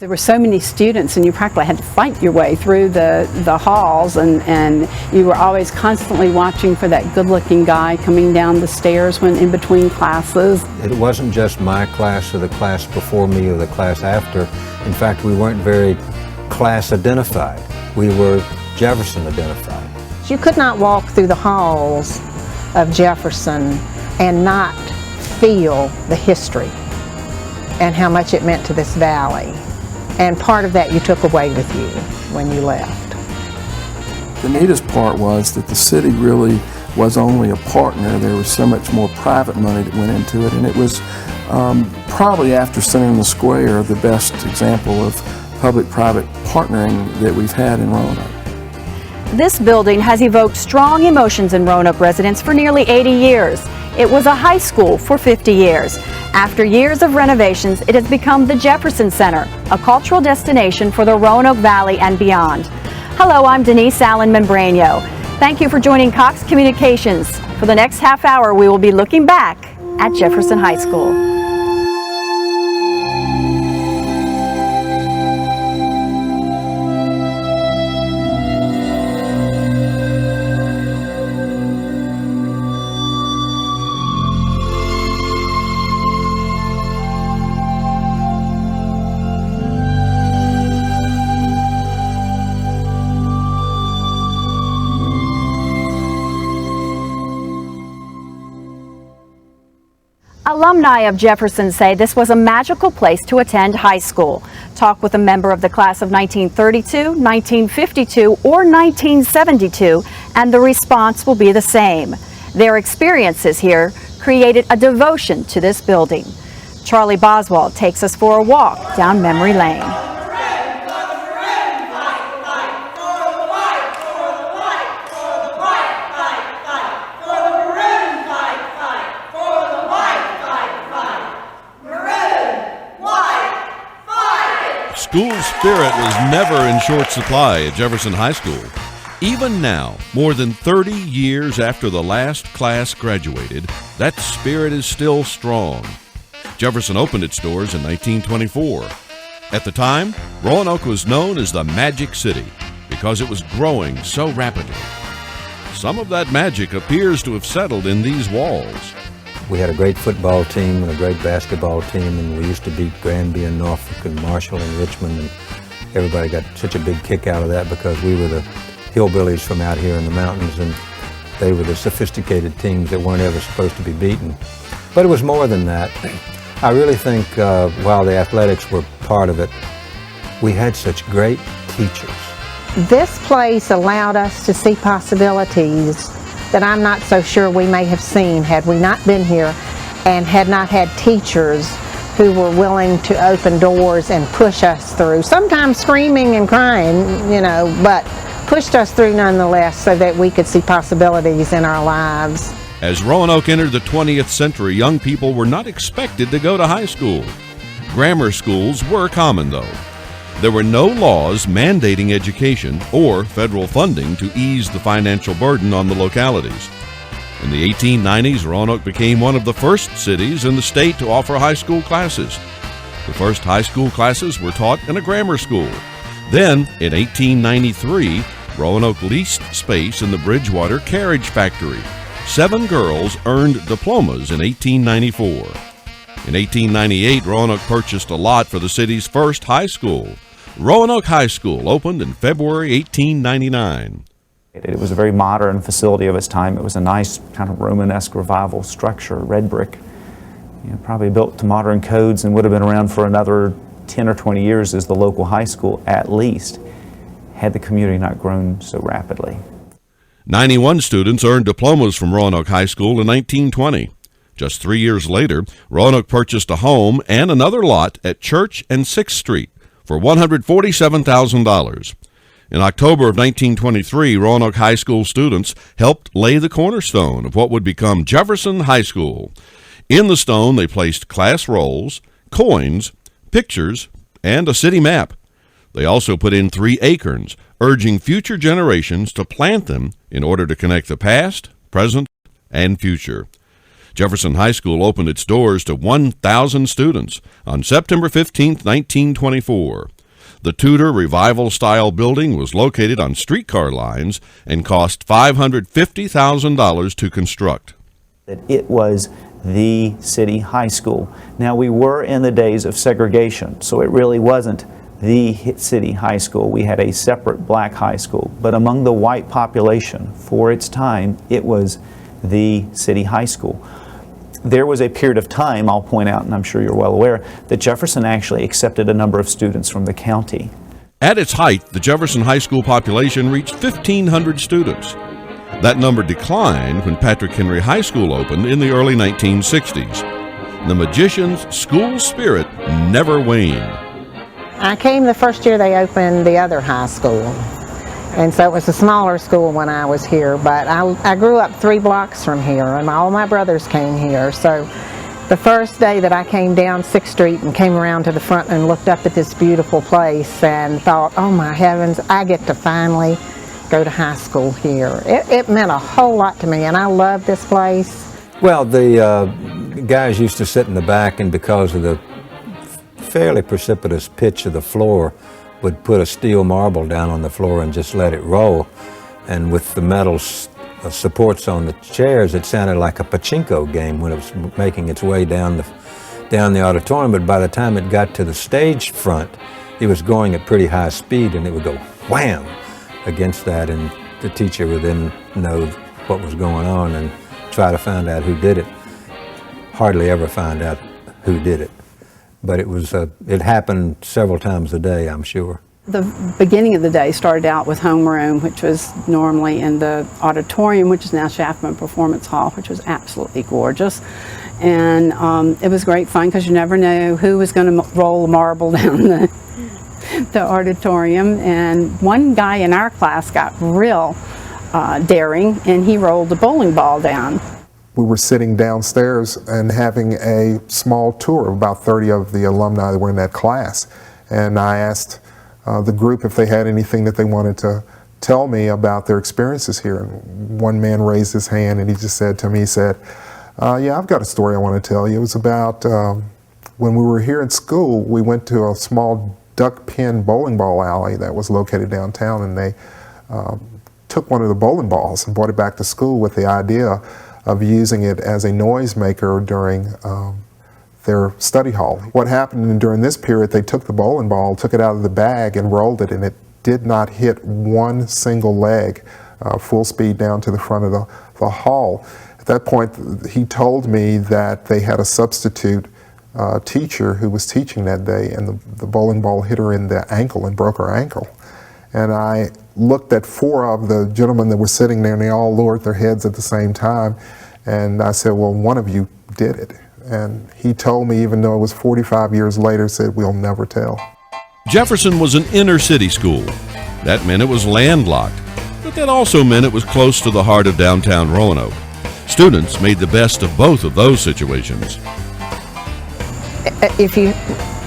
There were so many students, and you practically had to fight your way through the halls, and you were always constantly watching for that good-looking guy coming down the stairs when in between classes. It wasn't just my class or the class before me or the class after. In fact, we weren't very class identified. We were Jefferson identified. You could not walk through the halls of Jefferson and not feel the history and how much it meant to this valley. And part of that you took away with you when you left. The neatest part was that the city really was only a partner. There was so much more private money that went into it, and it was probably after Center in the Square the best example of public-private partnering that we've had in Roanoke. This building has evoked strong emotions in Roanoke residents for nearly 80 years. It was a high school for 50 years. After years of renovations, it has become the Jefferson Center, a cultural destination for the Roanoke Valley and beyond. Hello, I'm Denise Allen Membrano. Thank you for joining Cox Communications. For the next half hour, we will be looking back at Jefferson High School. Alumni of Jefferson say this was a magical place to attend high school. Talk with a member of the class of 1932, 1952, or 1972, and the response will be the same. Their experiences here created a devotion to this building. Charlie Boswell takes us for a walk down memory lane. School spirit was never in short supply at Jefferson High School. Even now, more than 30 years after the last class graduated, that spirit is still strong. Jefferson opened its doors in 1924. At the time, Roanoke was known as the Magic City because it was growing so rapidly. Some of that magic appears to have settled in these walls. We had a great football team and a great basketball team, and we used to beat Granby and Norfolk and Marshall and Richmond, and everybody got such a big kick out of that because we were the hillbillies from out here in the mountains, and they were the sophisticated teams that weren't ever supposed to be beaten. But it was more than that. I really think while the athletics were part of it, we had such great teachers. This place allowed us to see possibilities that I'm not so sure we may have seen had we not been here and had not had teachers who were willing to open doors and push us through, sometimes screaming and crying, you know, but pushed us through nonetheless so that we could see possibilities in our lives. As Roanoke entered the 20th century, young people were not expected to go to high school. Grammar schools were common, though. There were no laws mandating education or federal funding to ease the financial burden on the localities. In the 1890s, Roanoke became one of the first cities in the state to offer high school classes. The first high school classes were taught in a grammar school. Then, in 1893, Roanoke leased space in the Bridgewater Carriage Factory. 7 girls earned diplomas in 1894. In 1898, Roanoke purchased a lot for the city's first high school. Roanoke High School opened in February 1899. It was a very modern facility of its time. It was a nice kind of Romanesque revival structure, red brick, probably built to modern codes and would have been around for another 10 or 20 years as the local high school at least, had the community not grown so rapidly. 91 students earned diplomas from Roanoke High School in 1920. Just 3 years later, Roanoke purchased a home and another lot at Church and 6th Street for $147,000. In October of 1923, Roanoke High School students helped lay the cornerstone of what would become Jefferson High School. In the stone, they placed class rolls, coins, pictures, and a city map. They also put in 3 acorns, urging future generations to plant them in order to connect the past, present, and future. Jefferson High School opened its doors to 1,000 students on September 15, 1924. The Tudor Revival-style building was located on streetcar lines and cost $550,000 to construct. It was the city high school. Now, we were in the days of segregation, so it really wasn't the city high school. We had a separate black high school, but among the white population for its time, it was the city high school. There was a period of time, I'll point out, and I'm sure you're well aware, that Jefferson actually accepted a number of students from the county. At its height, the Jefferson High School population reached 1,500 students. That number declined when Patrick Henry High School opened in the early 1960s. The magician's school spirit never waned. I came the first year they opened the other high school, and so it was a smaller school when I was here, but I grew up 3 blocks from here, and all my brothers came here. So the first day that I came down 6th Street and came around to the front and looked up at this beautiful place and thought, oh my heavens, I get to finally go to high school here. It meant a whole lot to me, and I love this place. Well, the guys used to sit in the back, and because of the fairly precipitous pitch of the floor, would put a steel marble down on the floor and just let it roll. And with the metal supports on the chairs, it sounded like a pachinko game when it was making its way down the auditorium. But by the time it got to the stage front, it was going at pretty high speed, and it would go wham against that, and the teacher would then know what was going on and try to find out who did it. Hardly ever find out who did it. But it happened several times a day, I'm sure. The beginning of the day started out with homeroom, which was normally in the auditorium, which is now Shaftman Performance Hall, which was absolutely gorgeous. And it was great fun because you never knew who was going to roll a marble down the auditorium. And one guy in our class got real daring, and he rolled a bowling ball down. We were sitting downstairs and having a small tour of about 30 of the alumni that were in that class. And I asked the group if they had anything that they wanted to tell me about their experiences here. And one man raised his hand and he just said to me, he said, yeah, I've got a story I want to tell you. It was about when we were here in school, we went to a small duck pin bowling ball alley that was located downtown, and they took one of the bowling balls and brought it back to school with the idea of using it as a noise maker during their study hall. What happened during this period, they took the bowling ball, took it out of the bag and rolled it, and it did not hit one single leg, full speed down to the front of the hall. At that point, he told me that they had a substitute teacher who was teaching that day, and the bowling ball hit her in the ankle and broke her ankle. And I looked at 4 of the gentlemen that were sitting there, and they all lowered their heads at the same time. And I said, well, one of you did it. And he told me, even though it was 45 years later, said, we'll never tell. Jefferson was an inner city school. That meant it was landlocked, but that also meant it was close to the heart of downtown Roanoke. Students made the best of both of those situations. If you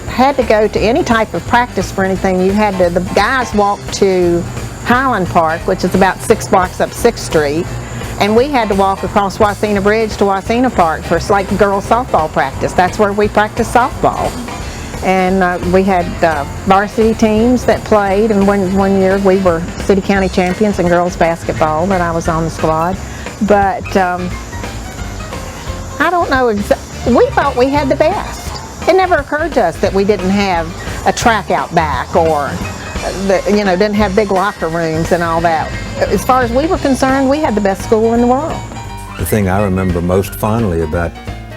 had to go to any type of practice for anything, you had to, the guys walked to Highland Park, which is about 6 blocks up 6th Street, and we had to walk across Wasena Bridge to Wasena Park for like girls softball practice. That's where we practiced softball. And we had varsity teams that played, and one year we were city county champions in girls basketball, but I was on the squad. But I don't know, we thought we had the best. It never occurred to us that we didn't have a track out back, or didn't have big locker rooms and all that. As far as we were concerned, we had the best school in the world. The thing I remember most fondly about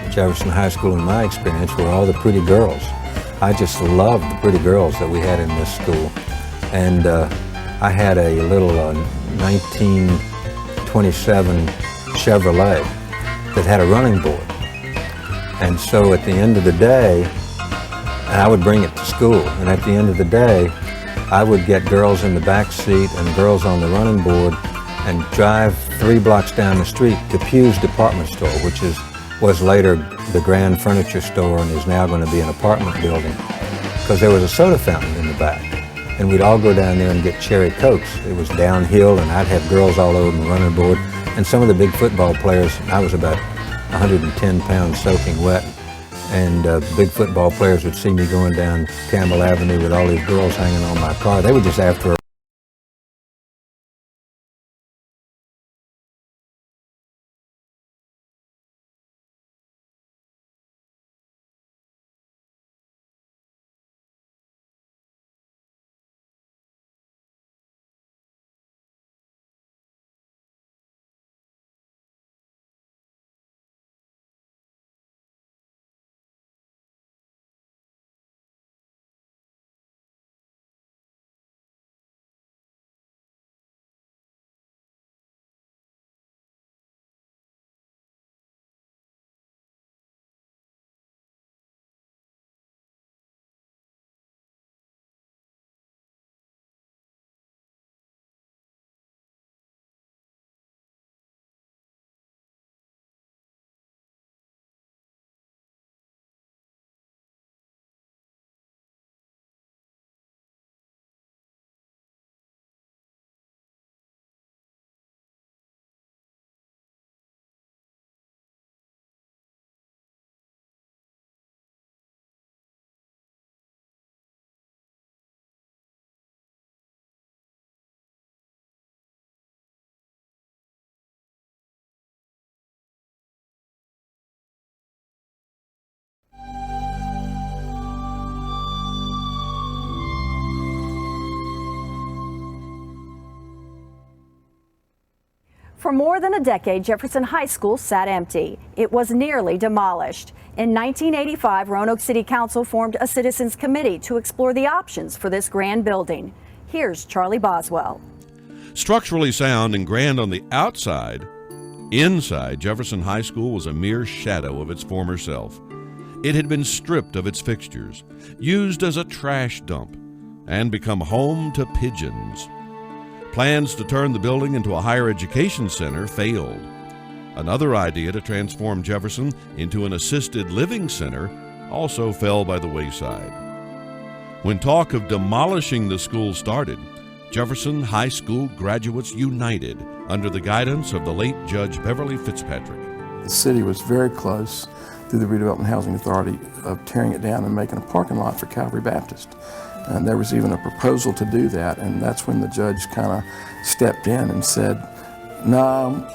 Jefferson High School in my experience were all the pretty girls. I just loved the pretty girls that we had in this school. And I had a little 1927 Chevrolet that had a running board. And so at the end of the day, I would bring it to school, and at the end of the day, I would get girls in the back seat and girls on the running board and drive 3 blocks down the street to Pugh's Department Store, which was later the Grand Furniture Store and is now going to be an apartment building, because there was a soda fountain in the back. And we'd all go down there and get cherry Cokes. It was downhill, and I'd have girls all over the running board. And some of the big football players, I was about 110 pounds soaking wet. And big football players would see me going down Campbell Avenue with all these girls hanging on my car. They were just after a For more than a decade, Jefferson High School sat empty. It was nearly demolished. In 1985, Roanoke City Council formed a citizens committee to explore the options for this grand building. Here's Charlie Boswell. Structurally sound and grand on the outside, inside Jefferson High School was a mere shadow of its former self. It had been stripped of its fixtures, used as a trash dump, and become home to pigeons. Plans to turn the building into a higher education center failed. Another idea to transform Jefferson into an assisted living center also fell by the wayside. When talk of demolishing the school started, Jefferson High School graduates united under the guidance of the late Judge Beverly Fitzpatrick. The city was very close through the Redevelopment Housing Authority of tearing it down and making a parking lot for Calvary Baptist. And there was even a proposal to do that, and that's when the judge kind of stepped in and said, no,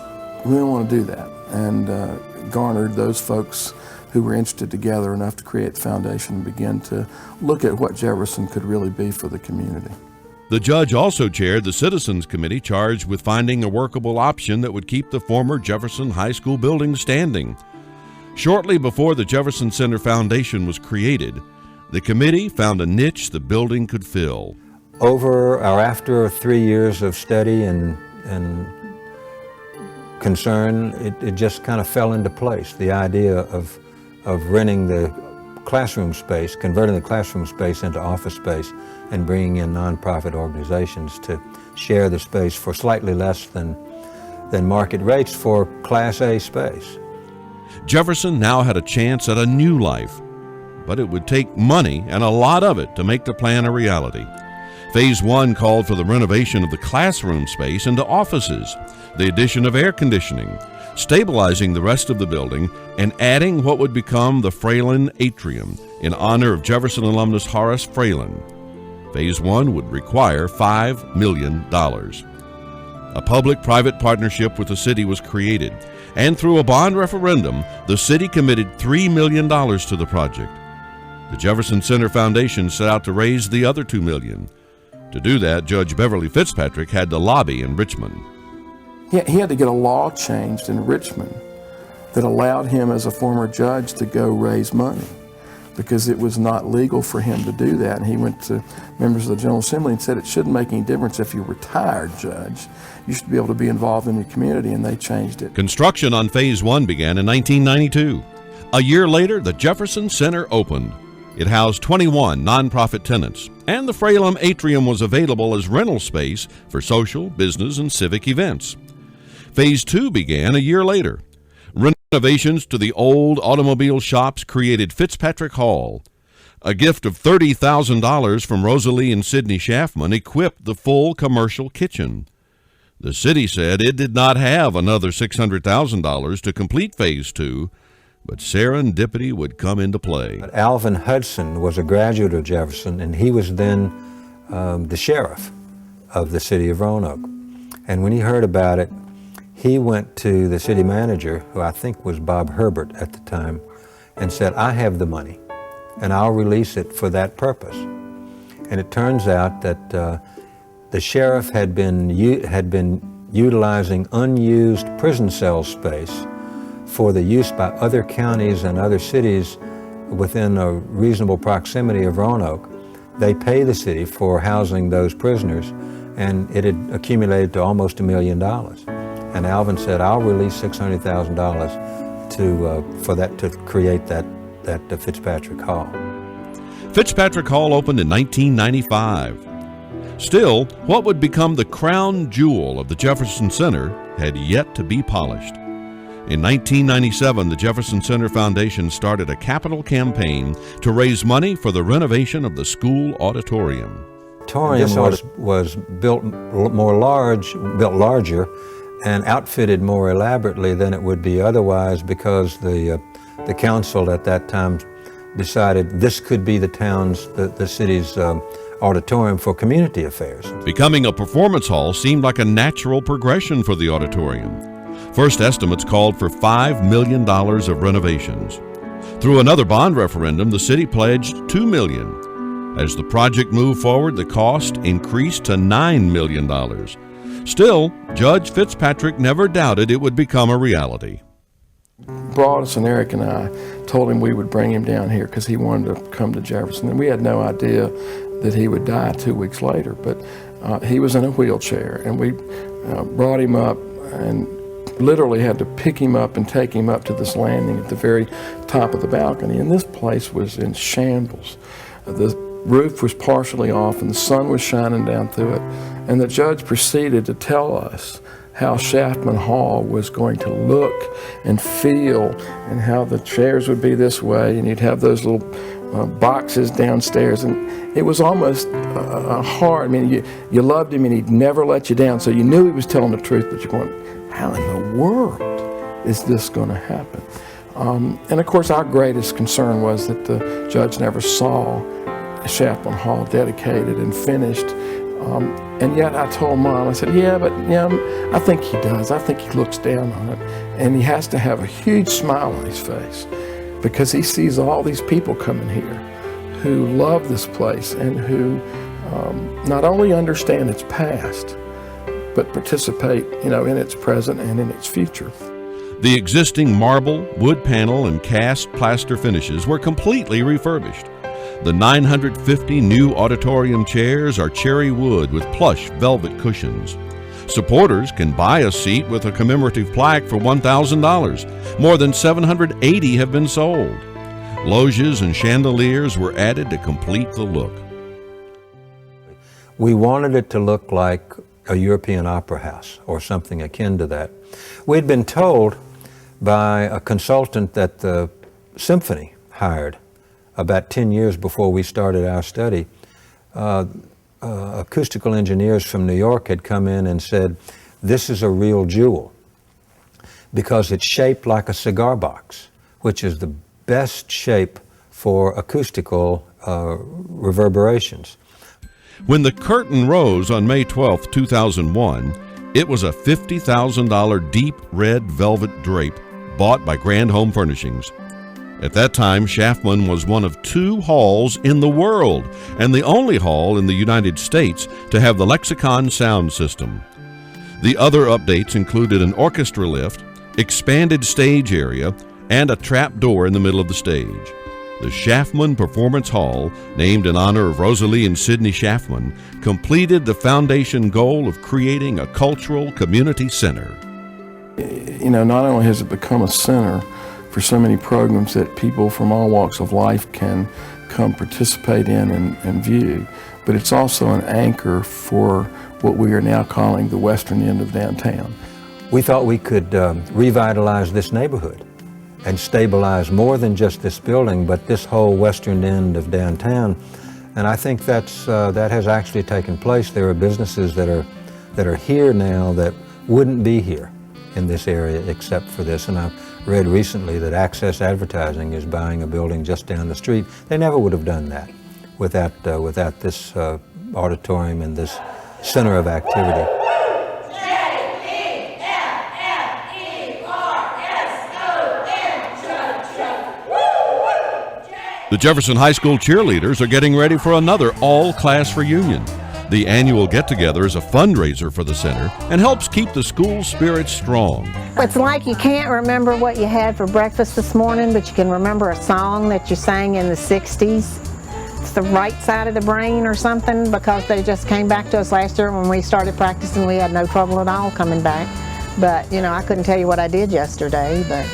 we don't want to do that, and garnered those folks who were interested together enough to create the foundation and begin to look at what Jefferson could really be for the community. The judge also chaired the Citizens Committee charged with finding a workable option that would keep the former Jefferson High School building standing. Shortly before the Jefferson Center Foundation was created, the committee found a niche the building could fill. After 3 years of study and concern, it just kind of fell into place. The idea of renting the classroom space, converting the classroom space into office space, and bringing in nonprofit organizations to share the space for slightly less than market rates for Class A space. Jefferson now had a chance at a new life, but it would take money, and a lot of it, to make the plan a reality. Phase 1 called for the renovation of the classroom space into offices, the addition of air conditioning, stabilizing the rest of the building, and adding what would become the Fralin Atrium in honor of Jefferson alumnus Horace Fralin. Phase 1 would require $5 million. A public-private partnership with the city was created, and through a bond referendum, the city committed $3 million to the project. The Jefferson Center Foundation set out to raise the other $2 million. To do that, Judge Beverly Fitzpatrick had to lobby in Richmond. He had to get a law changed in Richmond that allowed him as a former judge to go raise money, because it was not legal for him to do that. And he went to members of the General Assembly and said it shouldn't make any difference if you're a retired judge. You should be able to be involved in your community, and they changed it. Construction on Phase 1 began in 1992. A year later, the Jefferson Center opened. It housed 21 nonprofit tenants, and the Fralin Atrium was available as rental space for social, business, and civic events. Phase 2 began a year later. Renovations to the old automobile shops created Fitzpatrick Hall. A gift of $30,000 from Rosalie and Sidney Schaffman equipped the full commercial kitchen. The city said it did not have another $600,000 to complete Phase 2, but serendipity would come into play. Alvin Hudson was a graduate of Jefferson, and he was then the sheriff of the city of Roanoke. And when he heard about it, he went to the city manager, who I think was Bob Herbert at the time, and said, I have the money, and I'll release it for that purpose. And it turns out that the sheriff had been utilizing unused prison cell space for the use by other counties and other cities within a reasonable proximity of Roanoke. They pay the city for housing those prisoners, and it had accumulated to almost $1 million. And Alvin said, I'll release $600,000 for that, to create that Fitzpatrick Hall. Fitzpatrick Hall opened in 1995. Still, what would become the crown jewel of the Jefferson Center had yet to be polished. In 1997, the Jefferson Center Foundation started a capital campaign to raise money for the renovation of the school auditorium. The auditorium was built larger and outfitted more elaborately than it would be otherwise, because the council at that time decided this could be the city's auditorium for community affairs. Becoming a performance hall seemed like a natural progression for the auditorium. First estimates called for $5 million of renovations. Through another bond referendum, the city pledged $2 million. As the project moved forward, the cost increased to $9 million. Still, Judge Fitzpatrick never doubted it would become a reality. Broadus and Eric and I told him we would bring him down here because he wanted to come to Jefferson, and we had no idea that he would die 2 weeks later. But he was in a wheelchair, and we brought him up and literally had to pick him up and take him up to this landing at the very top of the balcony. And this place was in shambles. The roof was partially off and the sun was shining down through it. And the judge proceeded to tell us how Shaftman Hall was going to look and feel, and how the chairs would be this way, and you'd have those little boxes downstairs. And it was almost hard. I mean, you loved him and he'd never let you down, so you knew he was telling the truth, but you're going, how in the world is this going to happen? And of course, our greatest concern was that the judge never saw Shaftman Hall dedicated and finished. And yet I told Mom, I said, yeah, I think he does. I think he looks down on it. And he has to have a huge smile on his face, because he sees all these people coming here who love this place and who not only understand its past, but participate, in its present and in its future. The existing marble, wood panel, and cast plaster finishes were completely refurbished. The 950 new auditorium chairs are cherry wood with plush velvet cushions. Supporters can buy a seat with a commemorative plaque for $1,000. More than 780 have been sold. Loges and chandeliers were added to complete the look. We wanted it to look like a European opera house or something akin to that. We'd been told by a consultant that the symphony hired about 10 years before we started our study. Acoustical engineers from New York had come in and said, this is a real jewel because it's shaped like a cigar box, which is the best shape for acoustical reverberations. When the curtain rose on May 12, 2001, it was a $50,000 deep red velvet drape bought by Grand Home Furnishings. At that time, Shaftman was one of 2 halls in the world and the only hall in the United States to have the Lexicon sound system. The other updates included an orchestra lift, expanded stage area, and a trap door in the middle of the stage. The Shaftman Performance Hall, named in honor of Rosalie and Sidney Shaftman, completed the foundation goal of creating a cultural community center. Not only has it become a center for so many programs that people from all walks of life can come participate in and view, but it's also an anchor for what we are now calling the western end of downtown. We thought we could revitalize this neighborhood and stabilize more than just this building, but this whole western end of downtown. And I think that has actually taken place. There are businesses that are that are here now that wouldn't be here in this area except for this. And I've read recently that Access Advertising is buying a building just down the street. They never would have done that without this auditorium and this center of activity. The Jefferson High School cheerleaders are getting ready for another all-class reunion. The annual get-together is a fundraiser for the center and helps keep the school spirit strong. It's like you can't remember what you had for breakfast this morning, but you can remember a song that you sang in the 60s. It's the right side of the brain or something, because they just came back to us last year when we started practicing. We had no trouble at all coming back. But, you know, I couldn't tell you what I did yesterday, but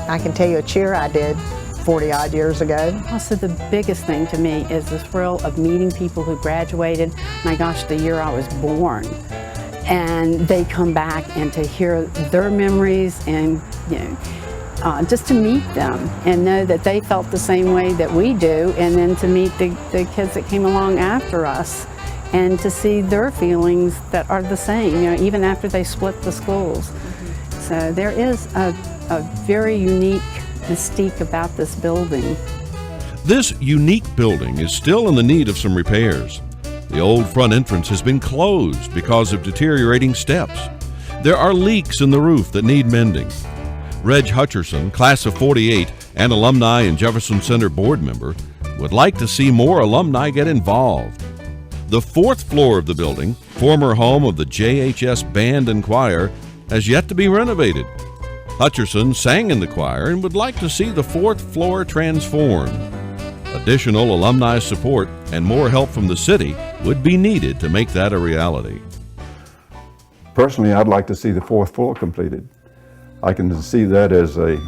I can tell you a cheer I did 40-odd years ago. Also, the biggest thing to me is the thrill of meeting people who graduated, my gosh, the year I was born. And they come back, and to hear their memories, and just to meet them and know that they felt the same way that we do, and then to meet the kids that came along after us and to see their feelings that are the same, even after they split the schools. So there is a very unique mystique about this building. This unique building is still in the need of some repairs. The old front entrance has been closed because of deteriorating steps. There are leaks in the roof that need mending. Reg Hutcherson, class of '48 and alumni and Jefferson Center board member, would like to see more alumni get involved. The fourth floor of the building, former home of the JHS Band and Choir, has yet to be renovated. Hutcherson sang in the choir and would like to see the fourth floor transformed. Additional alumni support and more help from the city would be needed to make that a reality. Personally, I'd like to see the fourth floor completed. I can see that as a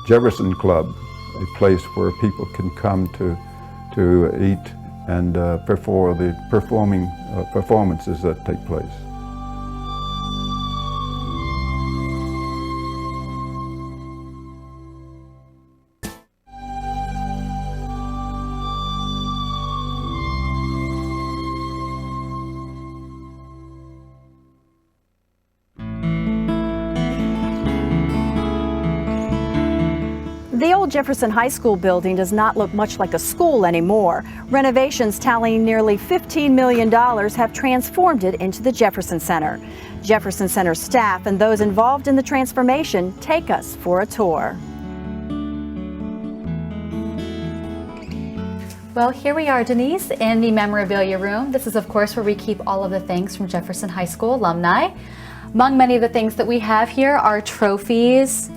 Jefferson club, a place where people can come to eat and for the performances that take place. The old Jefferson High School building does not look much like a school anymore. Renovations tallying nearly $15 million have transformed it into the Jefferson Center. Jefferson Center staff and those involved in the transformation take us for a tour. Well, here we are, Denise, in the memorabilia room. This is, of course, where we keep all of the things from Jefferson High School alumni. Among many of the things that we have here are trophies,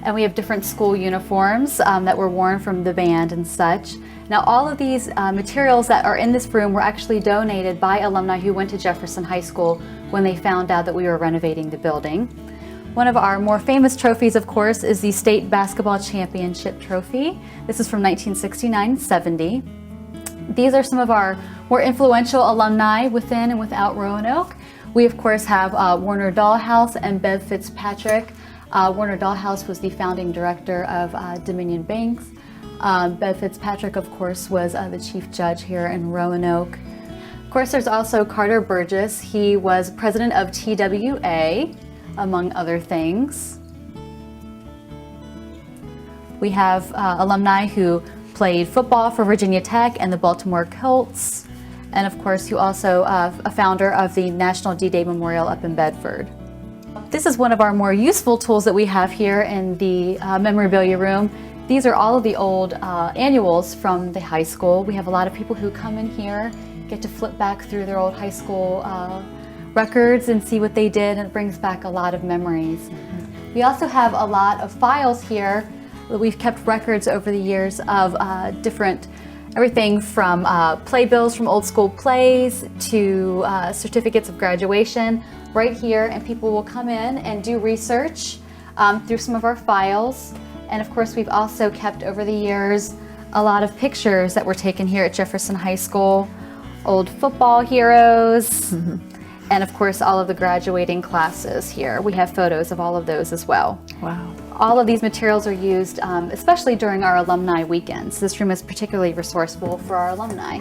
and we have different school uniforms that were worn from the band and such. Now, all of these materials that are in this room were actually donated by alumni who went to Jefferson High School when they found out that we were renovating the building. One of our more famous trophies, of course, is the State Basketball Championship Trophy. This is from 1969-70. These are some of our more influential alumni within and without Roanoke. We, of course, have Warner Dahlhaus and Bev Fitzpatrick. Warner Dahlhaus was the founding director of Dominion Banks. Bev Fitzpatrick, of course, was the chief judge here in Roanoke. Of course, there's also Carter Burgess. He was president of TWA, among other things. We have alumni who played football for Virginia Tech and the Baltimore Colts. And of course, you also a founder of the National D-Day Memorial up in Bedford. This is one of our more useful tools that we have here in the memorabilia room. These are all of the old annuals from the high school. We have a lot of people who come in here, get to flip back through their old high school records and see what they did, and it brings back a lot of memories. We also have a lot of files here. We've kept records over the years of everything from playbills from old school plays to certificates of graduation right here, and people will come in and do research through some of our files. And of course, we've also kept over the years a lot of pictures that were taken here at Jefferson High School, old football heroes, and of course all of the graduating classes here. We have photos of all of those as well. Wow. All of these materials are used, especially during our alumni weekends. This room is particularly resourceful for our alumni.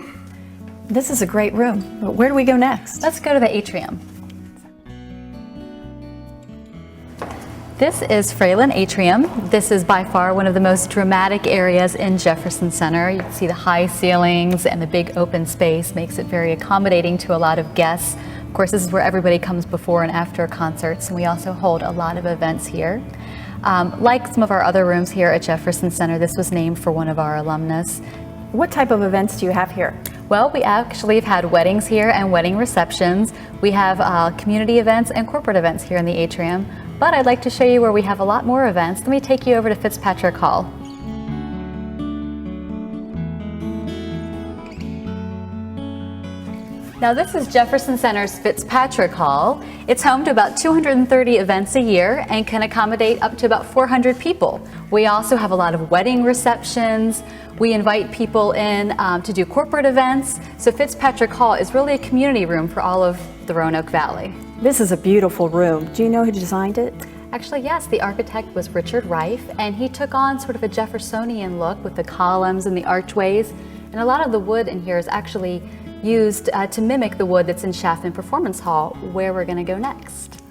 This is a great room, but where do we go next? Let's go to the atrium. This is Fralin Atrium. This is by far one of the most dramatic areas in Jefferson Center. You can see the high ceilings and the big open space makes it very accommodating to a lot of guests. Of course, this is where everybody comes before and after concerts, and we also hold a lot of events here. Like some of our other rooms here at Jefferson Center, this was named for one of our alumnus. What type of events do you have here? Well, we actually have had weddings here and wedding receptions. We have community events and corporate events here in the atrium. But I'd like to show you where we have a lot more events. Let me take you over to Fitzpatrick Hall. Now this is Jefferson Center's Fitzpatrick Hall. It's home to about 230 events a year and can accommodate up to about 400 people. We also have a lot of wedding receptions. We invite people in to do corporate events. So Fitzpatrick Hall is really a community room for all of the Roanoke Valley. This is a beautiful room. Do you know who designed it? Actually, yes, the architect was Richard Reif, and he took on sort of a Jeffersonian look with the columns and the archways. And a lot of the wood in here is actually used to mimic the wood that's in Schaffman Performance Hall, where we're going to go next.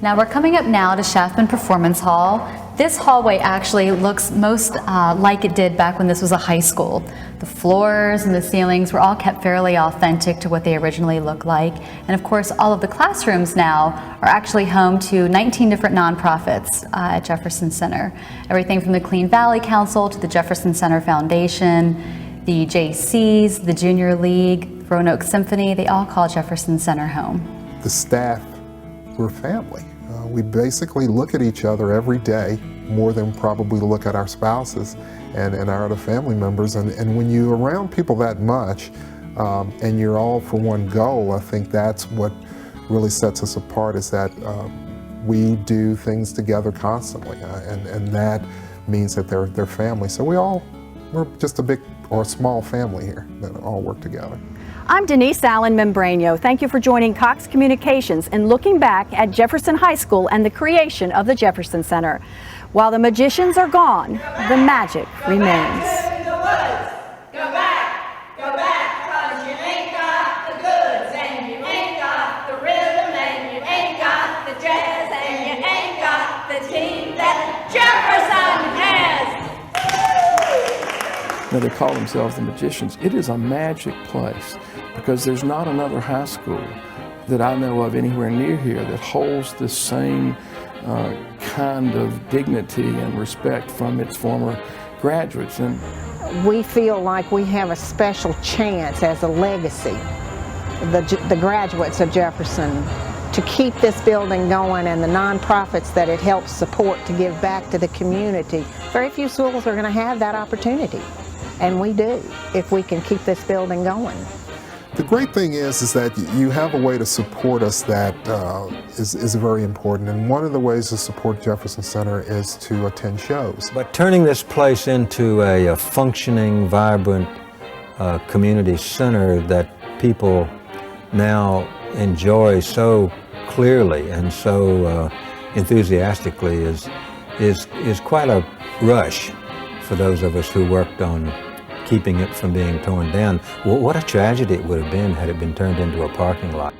Now we're coming up now to Schaffman Performance Hall. This hallway actually looks most like it did back when this was a high school. The floors and the ceilings were all kept fairly authentic to what they originally looked like. And of course, all of the classrooms now are actually home to 19 different nonprofits at Jefferson Center. Everything from the Clean Valley Council to the Jefferson Center Foundation, the JCs, the Junior League, Roanoke Symphony, they all call Jefferson Center home. The staff were family. We basically look at each other every day more than probably look at our spouses and our other family members. And when you're around people that much and you're all for one goal, I think that's what really sets us apart, is that we do things together constantly. And that means that they're family. So we're just a big or small family here that all work together. I'm Denise Allen Membranio. Thank you for joining Cox Communications and looking back at Jefferson High School and the creation of the Jefferson Center. While the magicians are gone, the magic remains. Go back, 'cause you ain't got the goods, and you ain't got the rhythm, and you ain't got the jazz, and you ain't got the team that Jefferson has. Now, they call themselves the magicians. It is a magic place because there's not another high school that I know of anywhere near here that holds the same kind of dignity and respect from its former graduates. And We feel like we have a special chance as a legacy, the graduates of Jefferson, to keep this building going and the nonprofits that it helps support to give back to the community. Very few schools are going to have that opportunity, and we do if we can keep this building going. The great thing is that you have a way to support us that is very important. And one of the ways to support Jefferson Center is to attend shows. But turning this place into a functioning, vibrant community center that people now enjoy so clearly and so enthusiastically is quite a rush for those of us who worked on keeping it from being torn down. What a tragedy it would have been had it been turned into a parking lot.